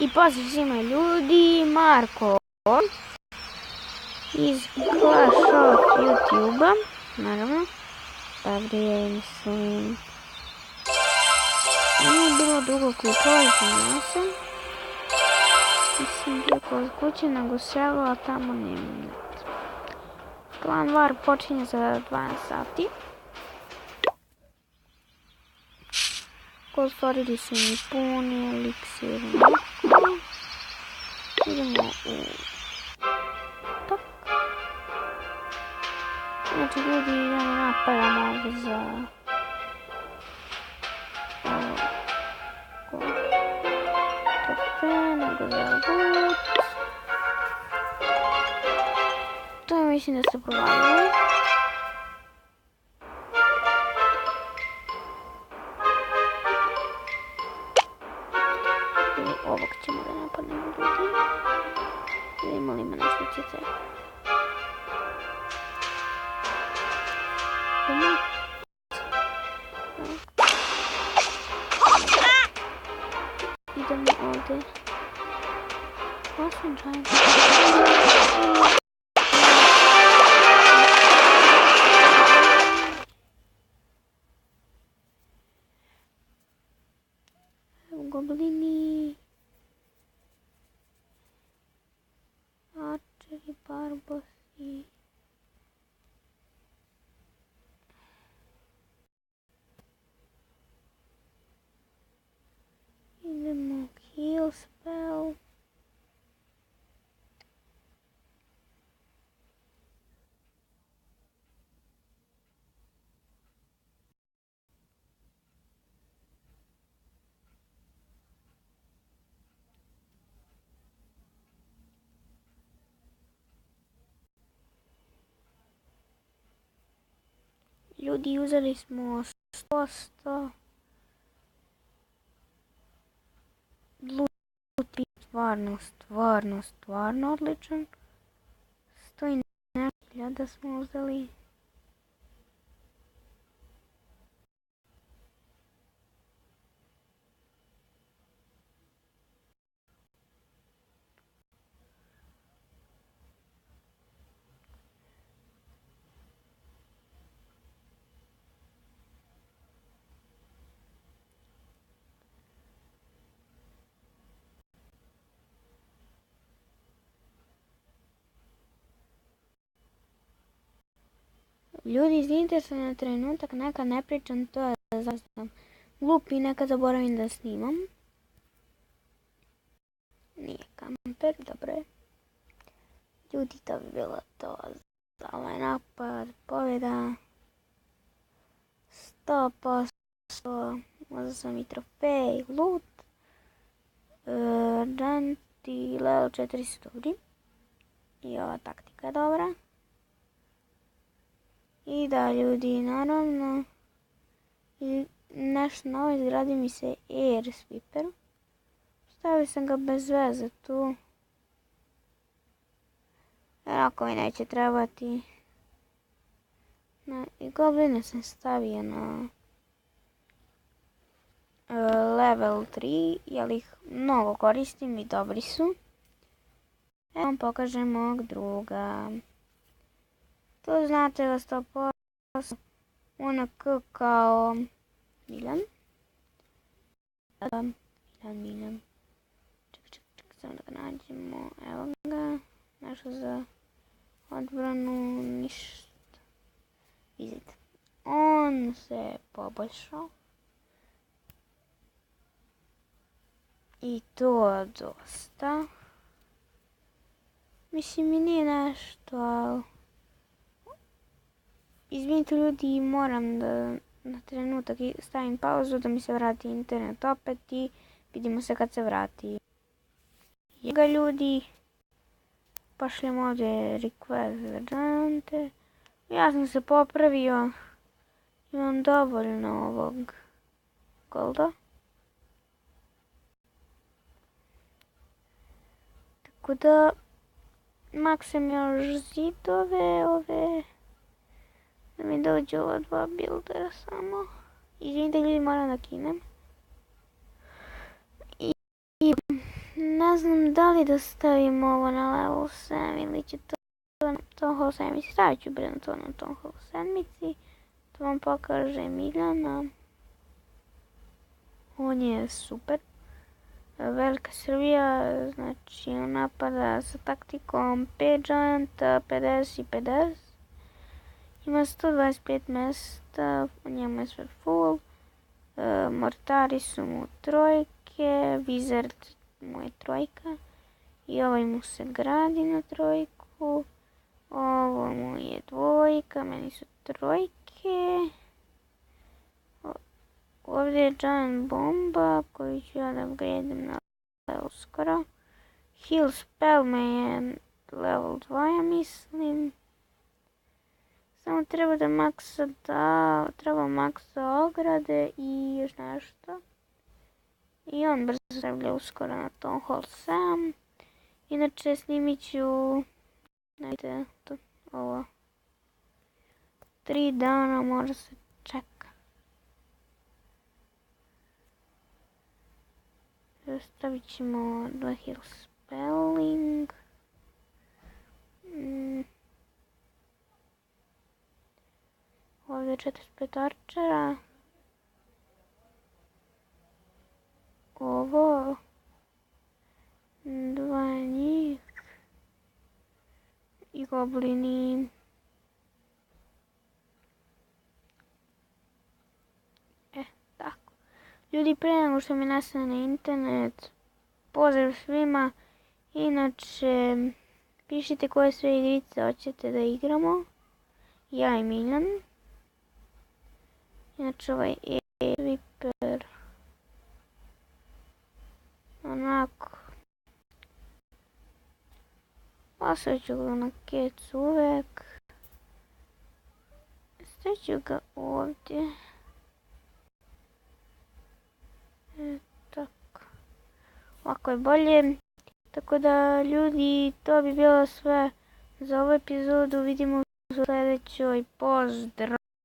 I pozdrav svima ljudi, Marko iz Clash of YouTube-a, naravno, Gabriel, mislim, nije bilo dugo klipova, sam mislim, bio kod kuće, nego selo, a tamo nema net. Klan War počinje za 12 sati. Otvorili su mi puni eliksir. Idemo u tak. Znači ljudi, idemo napadamo ovdje za trofej, nego za loot. To je mislim da ste provalili. Ovog ćemo da napadnemo ljudi. Vidimo li ima nešto cice. Idemo ovdje. Osam čajim. Goblini. Arčeri, barbosi. Idemo heal spell. Ljudi, uzeli smo 100 loot, stvarno odličan. 100 i nešto hiljada smo uzeli. Ljudi, izvinite se na trenutak, nekad ne pričam, to je zaista glup i nekad zaboravim da snimam. Nije kamper, dobro je. Ljudi, to bi bilo to za ovaj napad, pobjeda. 100%, možda sam i trofej, loot. Ranti, level 4 su dobri. I ova taktika je dobra. I da ljudi, naravno, nešto novo izgradi mi se air sweeper. Stavio sam ga bez veze tu. Jer ako mi neće trebati. I gobline sam stavio na level 3, jer ih mnogo koristim i dobri su. Evo vam pokažem mog druga. To znate da 100% onak kao Milan. Milan. Ček, samo da ga nađemo. Evo ga. Nešto za odbranu, ništa. Vidite. On se poboljšao. I to dosta. Mislim mi nije nešto, ali izvinite ljudi, moram da na trenutak stavim pauzu da mi se vrati internet opet i vidimo se kad se vrati. Jega ljudi, pošljemo ovdje request za džante. Ja sam se popravio, imam dovoljno ovog golda. Tako da maksam još zidove ove. Da mi dođu ova dva buildera samo. Izvinite ljudi, moram da kinem. I Ne znam da li da stavim ovo na level 7 ili će to na Town Hall 7. Stavit ću bre na to na Town Hall 7. To vam pokaže Miljana. On je super. Velika Srbija, znači napada sa taktikom 5 Gianta, 50 i 50. Ima 125 mesta, u njemu je sve full. Mortari su mu trojke, Wizard mu je trojka. I ovaj mu se gradi na trojku. Ovo mu je dvojka, meni su trojke. Ovdje je Giant Bomba koju ću ja da upgradim na level skoro. Heal Spell me je level 2, ja mislim. Samo treba da treba maksa ograde i još nešto. I on brzo stavlja uskoro na Town Hall 7. Inače snimit ću, najte ovo, 3 dana mora se čeka. Stavit ćemo 2 heal spelling. Ovdje 45 arčera. Ovo 2 njih. I goblini. Tako. Ljudi, prije nego što mi nestane internet, pozdrav svima. Inače, pišite koje sve igrice hoćete da igramo. Ja i Miljan. Inače, ovaj Sweeper. Onako. Ostavit ću ga na kecu uvek. Stavit ću ga ovdje. Tako. Ovako je bolje. Tako da ljudi, to bi bilo sve za ovu epizodu. Vidimo se u sljedećoj. Pozdrav!